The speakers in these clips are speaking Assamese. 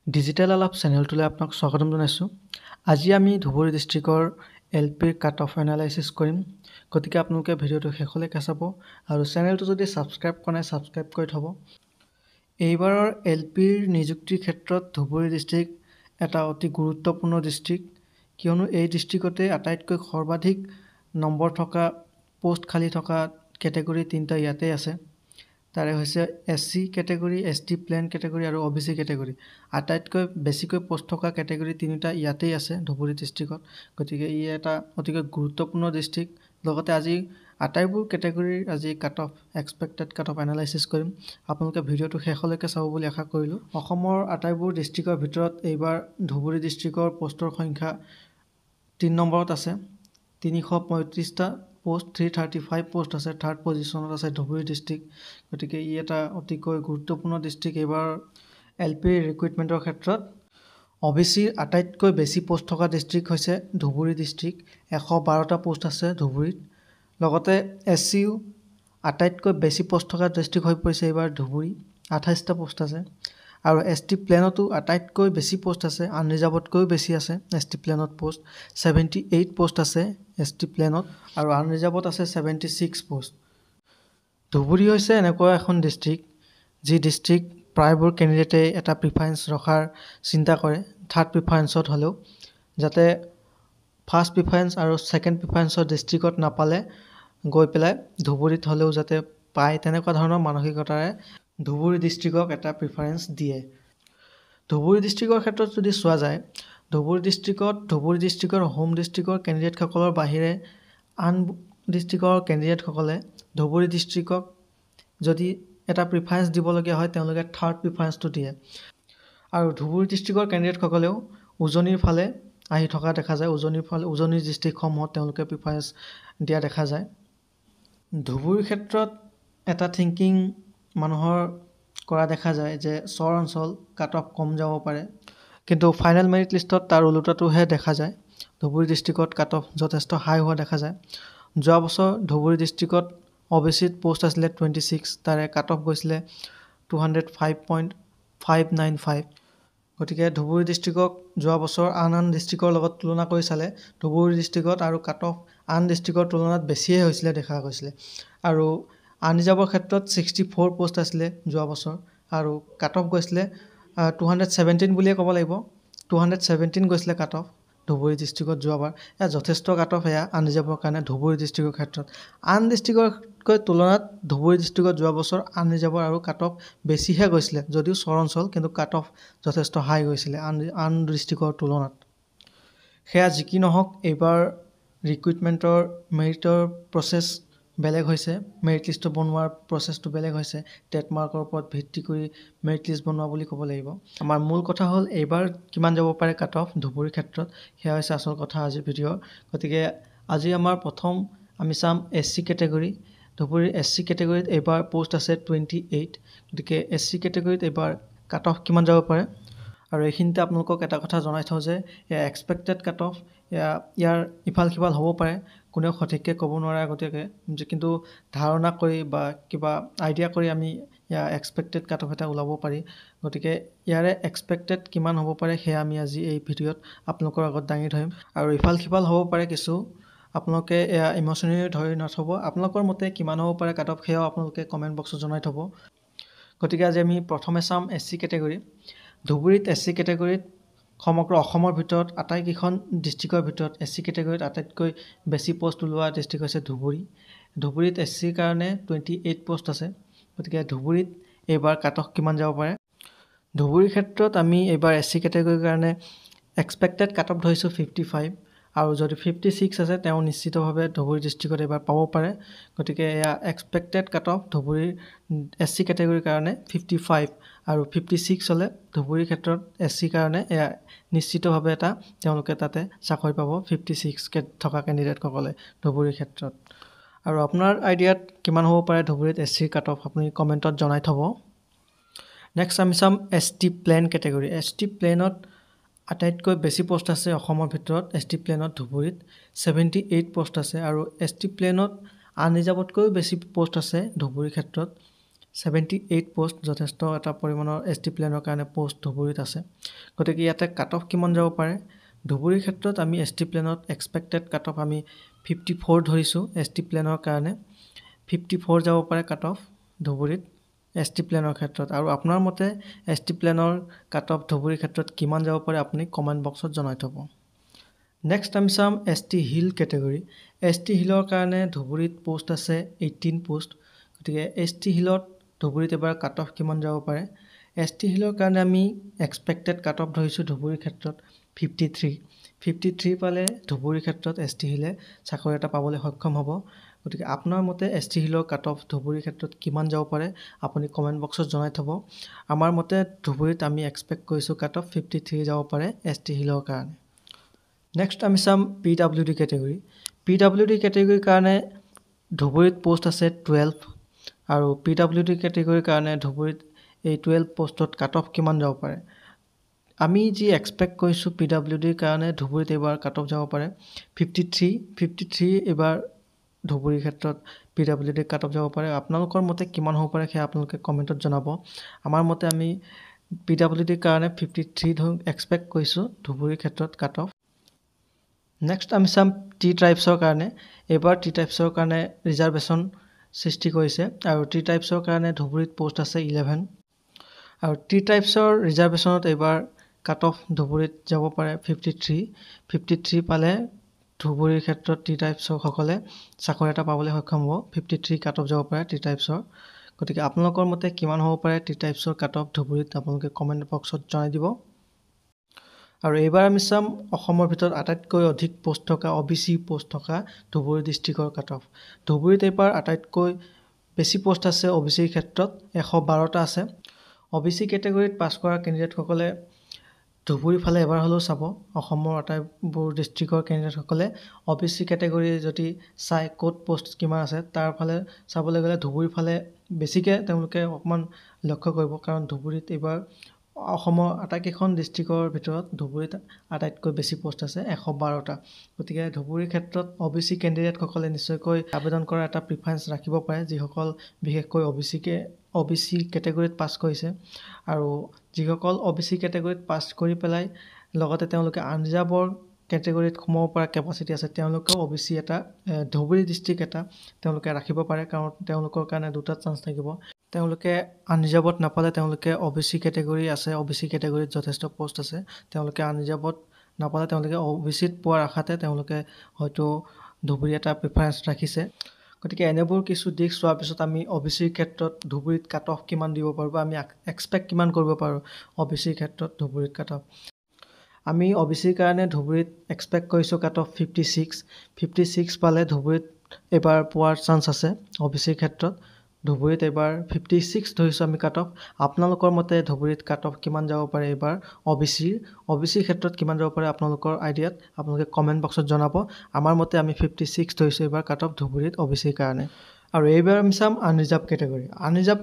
ডিজিটেল আলাপ চেনেলটোলৈ আপোনাক স্বাগতম জনাইছোঁ। আজি আমি ধুবুৰী ডিষ্ট্ৰিক্টৰ LPৰ কাট অফ এনালাইচিছ কৰিম। গতিকে আপোনালোকে ভিডিঅ'টো শেষলৈকে চাব আৰু চেনেলটো যদি ছাবস্ক্ৰাইব কৰা নাই ছাবস্ক্ৰাইব কৰি থ'ব। এইবাৰৰ LPৰ নিযুক্তিৰ ক্ষেত্ৰত ধুবুৰী ডিষ্ট্ৰিক্ট এটা অতি গুৰুত্বপূৰ্ণ ডিষ্ট্ৰিক্ট, কিয়নো এই ডিষ্ট্ৰিক্টতে আটাইতকৈ সৰ্বাধিক নম্বৰ থকা পোষ্ট খালী থকা কেটেগৰী তিনিটা ইয়াতে আছে। তাৰে হৈছে SC category, ST plain category আৰু OBC কেটেগৰী। আটাইতকৈ বেছিকৈ পোষ্ট থকা কেটেগৰী তিনিটা ইয়াতেই আছে ধুবুৰী ডিষ্ট্ৰিক্টত। গতিকে ই এটা অতিকৈ গুৰুত্বপূৰ্ণ ডিষ্ট্ৰিক্ট। লগতে আজি আটাইবোৰ কেটেগৰীৰ আজি এক্সপেক্টেড কাট অফ এনালাইচিছ কৰিম। আপোনালোকে ভিডিঅ'টো শেষলৈকে চাব বুলি আশা কৰিলোঁ। অসমৰ আটাইবোৰ ডিষ্ট্ৰিক্টৰ ভিতৰত এইবাৰ ধুবুৰী ডিষ্ট্ৰিক্টৰ পোষ্টৰ সংখ্যা 3 নম্বৰত আছে। 335টা পোষ্ট, 335 পোষ্ট আছে। থাৰ্ড পজিশ্যনত আছে ধুবুৰী ডিষ্ট্ৰিক্ট। গতিকে ই এটা অতিকৈ গুৰুত্বপূৰ্ণ ডিষ্ট্ৰিক্ট এইবাৰ LPৰ ৰিক্ৰুইটমেণ্টৰ ক্ষেত্ৰত। OBCৰ আটাইতকৈ বেছি পোষ্ট থকা ডিষ্ট্ৰিক্ট হৈছে ধুবুৰী ডিষ্ট্ৰিক্ট, 112টা পোষ্ট আছে ধুবুৰীত। লগতে SCও আটাইতকৈ বেছি পোষ্ট থকা ডিষ্ট্ৰিক্ট হৈ পৰিছে এইবাৰ ধুবুৰী, 28টা পোষ্ট আছে। আৰু ST প্লেনতো আটাইতকৈ বেছি পোষ্ট আছে, আনৰিজাৰ্ভতকৈও বেছি আছে ST প্লেনত পোষ্ট, 78 পোষ্ট আছে ST প্লেনত আৰু আনৰিজাৰ্ভত আছে 76 পোষ্ট। ধুবুৰী হৈছে এনেকুৱা এখন ডিষ্ট্ৰিক্ট যি ডিষ্ট্ৰিক্ট প্ৰায়বোৰ কেণ্ডিডেটে এটা প্ৰিফাৰেঞ্চ ৰখাৰ চিন্তা কৰে, থাৰ্ড প্ৰিফাৰেঞ্চত হ'লেও, যাতে ফাৰ্ষ্ট প্ৰিফাৰেঞ্চ আৰু ছেকেণ্ড প্ৰিফাৰেঞ্চৰ ডিষ্ট্ৰিক্টত নাপালে গৈ পেলাই ধুবুৰীত হ'লেও যাতে পায়, তেনেকুৱা ধৰণৰ মানসিকতাৰে ধুবুৰী ডিষ্ট্ৰিক্টক এটা প্ৰিফাৰেঞ্চ দিয়ে। ধুবুৰী ডিষ্ট্ৰিক্টৰ ক্ষেত্ৰত যদি চোৱা যায়, ধুবুৰী ডিষ্ট্ৰিক্টৰ হোম ডিষ্ট্ৰিক্টৰ কেণ্ডিডেটসকলৰ বাহিৰে আন ডিষ্ট্ৰিক্টৰ কেণ্ডিডেটসকলে ধুবুৰী ডিষ্ট্ৰিক্টক যদি এটা প্ৰিফাৰেঞ্চ দিবলগীয়া হয়, তেওঁলোকে থাৰ্ড প্ৰিফাৰেঞ্চটো দিয়ে। আৰু ধুবুৰী ডিষ্ট্ৰিক্টৰ কেণ্ডিডেটসকলেও উজনিৰ ফালে আহি থকা দেখা যায়, উজনিৰ ডিষ্ট্ৰিক্টসমূহত তেওঁলোকে প্ৰিফাৰেঞ্চ দিয়া দেখা যায়। ধুবুৰীৰ ক্ষেত্ৰত এটা থিংকিং মানুহৰ কৰা দেখা যায় যে চৰ অঞ্চল কাট অফ কম যাব পাৰে, কিন্তু ফাইনেল মেৰিট লিষ্টত তাৰ ওলোটাটোহে দেখা যায়। ধুবুৰী ডিষ্ট্ৰিক্টত কাট অফ যথেষ্ট হাই হোৱা দেখা যায়। যোৱা বছৰ ধুবুৰী ডিষ্ট্ৰিক্টত OBCত পোষ্ট আছিলে 26, তাৰে কাট অফ গৈছিলে 205.595। গতিকে ধুবুৰী ডিষ্ট্ৰিক্টক যোৱা বছৰ আন ডিষ্ট্ৰিক্টৰ লগত তুলনা কৰি চালে ধুবুৰী ডিষ্ট্ৰিক্টত আৰু কাট অফ আন ডিষ্ট্ৰিক্টৰ তুলনাত বেছিয়ে হৈছিলে দেখা গৈছিলে। আৰু আনৰিজাৰ্ভৰ ক্ষেত্ৰত 64 পোষ্ট আছিলে যোৱা বছৰ আৰু কাট অফ গৈছিলে 217 বুলিয়ে ক'ব লাগিব, 217 গৈছিলে কাট অফ ধুবুৰী ডিষ্ট্ৰিক্টত যোৱাবাৰ। এয়া যথেষ্ট কাট অফ এয়া আনৰিজাৰ্ভৰ কাৰণে ধুবুৰী ডিষ্ট্ৰিক্টৰ ক্ষেত্ৰত। আন ডিষ্ট্ৰিক্টতকৈ তুলনাত ধুবুৰী ডিষ্ট্ৰিক্টত যোৱা বছৰ আনৰিজাৰ্ভৰ আৰু কাট অফ বেছিহে গৈছিলে, যদিও চৰ অঞ্চল, কিন্তু কাট অফ যথেষ্ট হাই গৈছিলে আন ডিষ্ট্ৰিক্টৰ তুলনাত। সেয়া যি কি নহওক, এইবাৰ ৰিক্ৰুইটমেণ্টৰ মেৰিটৰ প্ৰচেছ বেলেগ হৈছে, মেৰিট লিষ্ট বনোৱাৰ প্ৰচেছটো বেলেগ হৈছে। টেট মাৰ্কৰ ওপৰত ভিত্তি কৰি মেৰিট লিষ্ট বনোৱা বুলি ক'ব লাগিব। আমাৰ মূল কথা হ'ল এইবাৰ কিমান যাব পাৰে কাট অফ ধুবুৰীৰ ক্ষেত্ৰত, সেয়া হৈছে আচল কথা আজিৰ ভিডিঅ'ৰ। গতিকে আজি আমাৰ প্ৰথম আমি চাম SC কেটেগৰী। ধুবুৰীৰ SC কেটেগৰীত এইবাৰ পোষ্ট আছে 28। গতিকে SC কেটেগৰীত এইবাৰ কাট অফ কিমান যাব পাৰে। আৰু এইখিনিতে আপোনালোকক এটা কথা জনাই থওঁ যে এয়া এক্সপেক্টেড কাট অফ, ইয়াৰ ইফাল সিফাল হ'ব পাৰে, কোনেও সঠিককৈ ক'ব নোৱাৰে আগতীয়াকৈ, কিন্তু ধাৰণা কৰি বা কিবা আইডিয়া কৰি আমি ইয়াৰ এক্সপেক্টেড কাট অফ এটা ওলাব পাৰি। গতিকে ইয়াৰে এক্সপেক্টেড কিমান হ'ব পাৰে সেয়া আমি আজি এই ভিডিঅ'ত আপোনালোকৰ আগত দাঙি ধৰিম। আৰু ইফাল সিফাল হ'ব পাৰে কিছু, আপোনালোকে এয়া ইম'চনেলি ধৰি নথ'ব। আপোনালোকৰ মতে কিমান হ'ব পাৰে কাট অফ সেয়াও আপোনালোকে কমেণ্ট বক্সত জনাই থ'ব। গতিকে আজি আমি প্ৰথমে চাম SC কেটেগৰী। ধুবুৰীত SC কেটেগৰীত সমগ্ৰ অসমৰ ভিতৰত আটাইকেইখন ডিষ্ট্ৰিক্টৰ ভিতৰত SC কেটেগৰীত আটাইতকৈ বেছি পোষ্ট ওলোৱা ডিষ্ট্ৰিক্ট হৈছে ধুবুৰী। ধুবুৰীত SCৰ কাৰণে 28 পোষ্ট আছে। গতিকে ধুবুৰীত এইবাৰ কাট অফ কিমান যাব পাৰে। ধুবুৰীৰ ক্ষেত্ৰত আমি এইবাৰ SC কেটেগৰীৰ কাৰণে এক্সপেক্টেড কাট অফ ধৰিছোঁ 55, আৰু যদি 56 আছে তেওঁ নিশ্চিতভাৱে ধুবুৰী ডিষ্ট্ৰিক্টত এইবাৰ পাব পাৰে। গতিকে এয়া এক্সপেক্টেড কাট অফ ধুবুৰীৰ SC কেটেগৰীৰ কাৰণে 55, আৰু 56 হ'লে ধুবুৰীৰ ক্ষেত্ৰত SCৰ কাৰণে এয়া নিশ্চিতভাৱে এটা তেওঁলোকে তাতে চাকৰি পাব 56 থকা কেণ্ডিডেটসকলে ধুবুৰীৰ ক্ষেত্ৰত। আৰু আপোনাৰ আইডিয়াত কিমান হ'ব পাৰে ধুবুৰীত SCৰ কাট অফ আপুনি কমেণ্টত জনাই থ'ব। নেক্সট আমি চাম ST প্লেন কেটেগৰী। ST প্লেনত আটাইতকৈ বেছি পোষ্ট আছে অসমৰ ভিতৰত। ST প্লেনত ধুবুৰীত 78 পোষ্ট আছে, আৰু ST প্লেনত আনৰিজাৰ্ভতকৈও বেছি পোষ্ট আছে ধুবুৰীৰ ক্ষেত্ৰত। 78 পোষ্ট যথেষ্ট এটা পৰিমাণৰ ST প্লেনৰ কাৰণে পোষ্ট ধুবুৰীত আছে গতিকে ইয়াতে কাট অফ কিমান যাব পাৰে ধুবুৰীৰ ক্ষেত্ৰত আমি ST প্লেনত এক্সপেক্টেড কাট অফ আমি 54 ধৰিছোঁ ST প্লেনৰ কাৰণে 54 যাব পাৰে কাট অফ ধুবুৰীত ST প্লেনৰ ক্ষেত্ৰত আৰু আপোনাৰ মতে ST প্লেনৰ কাট অফ ধুবুৰীৰ ক্ষেত্ৰত কিমান যাব পাৰে আপুনি কমেণ্ট বক্সত জনাই থব নেক্সট আমি চাম ST হিল কেটেগৰী ST হিলৰ কাৰণে ধুবুৰীত পোষ্ট আছে 18 পোষ্ট গতিকে ST হিলত ধুবুৰীত এবাৰ কাট অফ কিমান যাব পাৰে ST হিলৰ কাৰণে আমি এক্সপেক্টেড কাট অফ ধৰিছোঁ ধুবুৰীৰ ক্ষেত্ৰত 53 পালে ধুবুৰীৰ ক্ষেত্ৰত ST হিলে চাকৰি এটা পাবলৈ সক্ষম হ'ব গতিকে আপোনাৰ মতে ST হিলৰ কাট অফ ধুবুৰীৰ ক্ষেত্ৰত কিমান যাব পাৰে আপুনি কমেণ্ট বক্সত জনাই থব আমাৰ মতে ধুবুৰীত আমি এক্সপেক্ট কৰিছোঁ কাট অফ 53 যাব পাৰে ST হিলৰ কাৰণে নেক্সট আমি চাম PWD কেটেগৰী PWD কেটেগৰীৰ কাৰণে ধুবুৰীত পোষ্ট আছে 12 আৰু PWD কেটেগৰীৰ কাৰণে ধুবুৰীত এই 12 পোষ্টত কাট অফ কিমান যাব পাৰে আমি যি এক্সপেক্ট কৰিছোঁ PWDৰ কাৰণে ধুবুৰীত এবাৰ কাট অফ যাব পাৰে 53 এবাৰ ধুবুৰীৰ ক্ষেত্ৰত PWD কাট অফ যাব পাৰে আপোনালোকৰ মতে কিমান হ'ব পাৰে সেয়া আপোনালোকে কমেণ্টত জনাব আমাৰ মতে আমি PWDৰ কাৰণে 53 এক্সপেক্ট কৰিছোঁ ধুবুৰীৰ ক্ষেত্ৰত কাট অফ নেক্সট আমি চাম টি ট্ৰাইবছৰ কাৰণে এবাৰ টি ট্ৰাইবছৰ কাৰণে ৰিজাৰ্ভেশ্যন সৃষ্টি কৰিছে আৰু টি ট্ৰাইবছৰ কাৰণে ধুবুৰীত পোষ্ট আছে 11 আৰু টি ট্ৰাইবছৰ ৰিজাৰ্ভেশ্যনত এবাৰ কাট অফ ধুবুৰীত যাব পাৰে 53 পালে ধুবুৰীৰ ক্ষেত্ৰত টি ট্ৰাইবছৰসকলে চাকৰি এটা পাবলৈ সক্ষম হ'ব 53 কাট অফ যাব পাৰে টি ট্ৰাইবছৰ গতিকে আপোনালোকৰ মতে কিমান হ'ব পাৰে টি ট্ৰাইবছৰ কাট অফ ধুবুৰীত আপোনালোকে কমেণ্ট বক্সত জনাই দিব আৰু এইবাৰ আমি চাম অসমৰ ভিতৰত আটাইতকৈ অধিক পোষ্ট থকা OBC পোষ্ট থকা ধুবুৰী ডিষ্ট্ৰিক্টৰ কাট অফ ধুবুৰীত এইবাৰ আটাইতকৈ বেছি পোষ্ট আছে OBCৰ ক্ষেত্ৰত 112টা আছে OBC কেটেগৰীত পাছ কৰা কেণ্ডিডেটসকলে ধুবুৰীৰ ফালে এবাৰ হ'লেও চাব অসমৰ আটাইবোৰ ডিষ্ট্ৰিক্টৰ কেণ্ডিডেটসকলে OBC কেটেগৰী যদি চাই ক'ত পোষ্ট কিমান আছে তাৰ ফালে চাবলৈ গ'লে ধুবুৰীৰ ফালে বেছিকৈ তেওঁলোকে অকণমান লক্ষ্য কৰিব কাৰণ ধুবুৰীত এইবাৰ অসমৰ আটাইকেইখন ডিষ্ট্ৰিক্টৰ ভিতৰত ধুবুৰীত আটাইতকৈ বেছি পোষ্ট আছে 112টা গতিকে ধুবুৰীৰ ক্ষেত্ৰত OBC কেণ্ডিডেটসকলে নিশ্চয়কৈ আবেদন কৰা এটা প্ৰিফাৰেঞ্চ ৰাখিব পাৰে যিসকল বিশেষকৈ OBC কেটেগৰীত পাছ কৰিছে আৰু যিসকল OBC কেটেগৰীত পাছ কৰি পেলাই লগতে তেওঁলোকে আনৰিজাৰ্ভৰ কেটেগৰীত সোমাব পৰা কেপাচিটি আছে তেওঁলোকেও OBC এটা ধুবুৰী ডিষ্ট্ৰিক্ট এটা তেওঁলোকে ৰাখিব পাৰে কাৰণ তেওঁলোকৰ কাৰণে দুটা চান্স থাকিব তেওঁলোকে আনৰিজাৰ্ভত নাপালে তেওঁলোকে OBC কেটেগৰী আছে OBC কেটেগৰীত যথেষ্ট পোষ্ট আছে তেওঁলোকে আনৰিজাৰ্ভত নাপালে তেওঁলোকে OBCত পোৱাৰ আশাতে তেওঁলোকে হয়তো ধুবুৰী এটা প্ৰিফাৰেঞ্চ ৰাখিছে গতিকে এনেবোৰ কিছু দিশ চোৱাৰ পিছত আমি OBCৰ ক্ষেত্ৰত ধুবুৰীত কাট অফ কিমান দিব পাৰোঁ বা আমি এক্সপেক্ট কিমান কৰিব পাৰোঁ OBCৰ ক্ষেত্ৰত ধুবুৰীত কাট অফ আমি OBCৰ কাৰণে ধুবুৰীত এক্সপেক্ট কৰিছোঁ কাট অফ 56 পালে ধুবুৰীত এবাৰ পোৱাৰ চান্স আছে OBCৰ ক্ষেত্ৰত ধুবুৰীত এবাৰ 56 ধৰিছোঁ আমি কাট অফ আপোনালোকৰ মতে ধুবুৰীত কাট অফ কিমান যাব পাৰে এবাৰ OBCৰ ক্ষেত্ৰত কিমান যাব পাৰে আপোনালোকৰ আইডিয়াত আপোনালোকে কমেণ্ট বক্সত জনাব আমাৰ মতে আমি 56 ধৰিছোঁ এবাৰ কাট অফ ধুবুৰীত OBCৰ কাৰণে আৰু এইবাৰ আমি চাম আনৰিজাৰ্ভ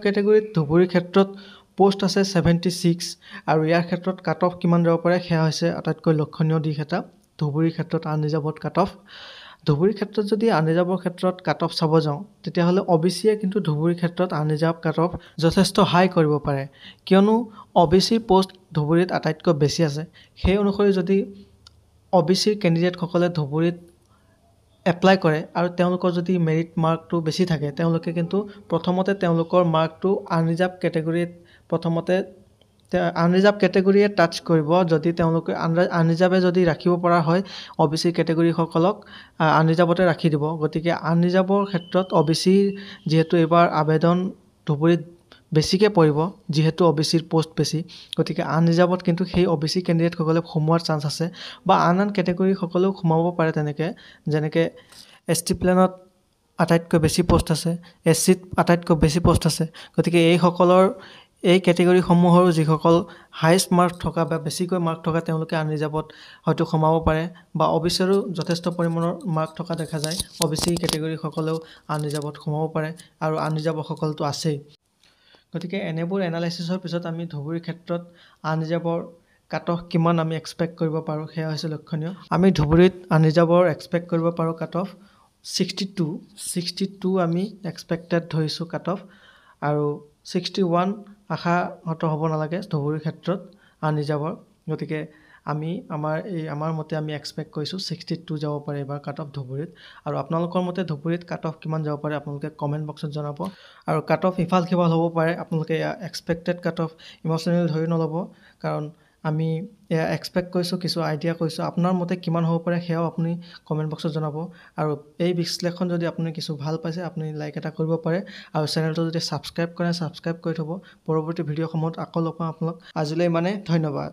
কেটেগৰীত ধুবুৰীৰ ক্ষেত্ৰত পোষ্ট আছে 76 আৰু ইয়াৰ ক্ষেত্ৰত কাট অফ কিমান যাব পাৰে সেয়া হৈছে আটাইতকৈ লক্ষণীয় দিশ এটা ধুবুৰীৰ ক্ষেত্ৰত আনৰিজাৰ্ভত কাট অফ ধুবুৰীৰ ক্ষেত্ৰত যদি আনৰিজাৰ্ভৰ ক্ষেত্ৰত কাট অফ চাব যাওঁ তেতিয়াহ'লে OBCয়ে কিন্তু ধুবুৰীৰ ক্ষেত্ৰত আনৰিজাৰ্ভ কাট অফ যথেষ্ট হাই কৰিব পাৰে কিয়নো OBCৰ পোষ্ট ধুবুৰীত আটাইতকৈ বেছি আছে সেই অনুসৰি যদি OBCৰ কেণ্ডিডেটসকলে ধুবুৰীত এপ্লাই কৰে আৰু তেওঁলোকৰ যদি মেৰিট মাৰ্কটো বেছি থাকে তেওঁলোকে কিন্তু প্ৰথমতে তেওঁলোকৰ মাৰ্কটো আনৰিজাৰ্ভ কেটেগৰীয়ে টাচ কৰিব যদি তেওঁলোকে আনৰিজাৰ্ভে যদি ৰাখিব পৰা হয় OBC কেটেগৰীসকলক আনৰিজাৰ্ভতে ৰাখি দিব গতিকে আনৰিজাৰ্ভৰ ক্ষেত্ৰত OBCৰ যিহেতু এইবাৰ আবেদন ধুবুৰীত বেছিকৈ পৰিব যিহেতু OBCৰ পোষ্ট বেছি গতিকে আনৰিজাৰ্ভত কিন্তু সেই OBC কেণ্ডিডেটসকলে সোমোৱাৰ চান্স আছে বা আন কেটেগৰীসকলেও সোমাব পাৰে যেনেকৈ ST প্লেনত আটাইতকৈ বেছি পোষ্ট আছে SCত আটাইতকৈ বেছি পোষ্ট আছে গতিকে এই কেটেগৰীসমূহৰ যিসকল হাইষ্ট মাৰ্ক থকা বা বেছিকৈ মাৰ্ক থকা তেওঁলোকে আনৰিজাৰ্ভত হয়তো সোমাব পাৰে বা OBCৰো যথেষ্ট পৰিমাণৰ মাৰ্ক থকা দেখা যায় OBC কেটেগৰীসকলেও আনৰিজাৰ্ভত সোমাব পাৰে আৰু আনৰিজাৰ্ভসকলতো আছেই গতিকে এনেবোৰ এনালাইচিছৰ পিছত আমি ধুবুৰীৰ ক্ষেত্ৰত আনৰিজাৰ্ভৰ কাট অফ কিমান আমি এক্সপেক্ট কৰিব পাৰোঁ সেয়া হৈছে লক্ষণীয় আমি ধুবুৰীত আনৰিজাৰ্ভৰ এক্সপেক্ট কৰিব পাৰোঁ কাট অফ 62 আমি এক্সপেক্টেড ধৰিছোঁ কাট অফ আৰু 61 আশাহত হ'ব নালাগে ধুবুৰীৰ ক্ষেত্ৰত আনৰিজাৰ্ভৰ। গতিকে আমাৰ মতে আমি এক্সপেক্ট কৰিছোঁ 62 যাব পাৰে এইবাৰ কাট অফ ধুবুৰীত। আৰু আপোনালোকৰ মতে ধুবুৰীত কাট অফ কিমান যাব পাৰে আপোনালোকে কমেণ্ট বক্সত জনাব। আৰু কাট অফ ইফাল সিফাল হ'ব পাৰে, আপোনালোকে এক্সপেক্টেড কাট অফ ইম'চনেল ধৰি নল'ব, কাৰণ আমি এয়া এক্সপেক্ট কৰিছোঁ, কিছু আইডিয়া কৰিছোঁ। আপোনাৰ মতে কিমান হ'ব পাৰে সেয়াও আপুনি কমেণ্ট বক্সত জনাব। আৰু এই বিশ্লেষণ যদি আপুনি কিছু ভাল পাইছে আপুনি লাইক এটা কৰিব পাৰে, আৰু চেনেলটো যদি ছাবস্ক্ৰাইব কৰে ছাবস্ক্ৰাইব কৰি থ'ব। পৰৱৰ্তী ভিডিঅ'সমূহত আকৌ লগ পাম আপোনালোক। আজিলৈ ইমানে, ধন্যবাদ।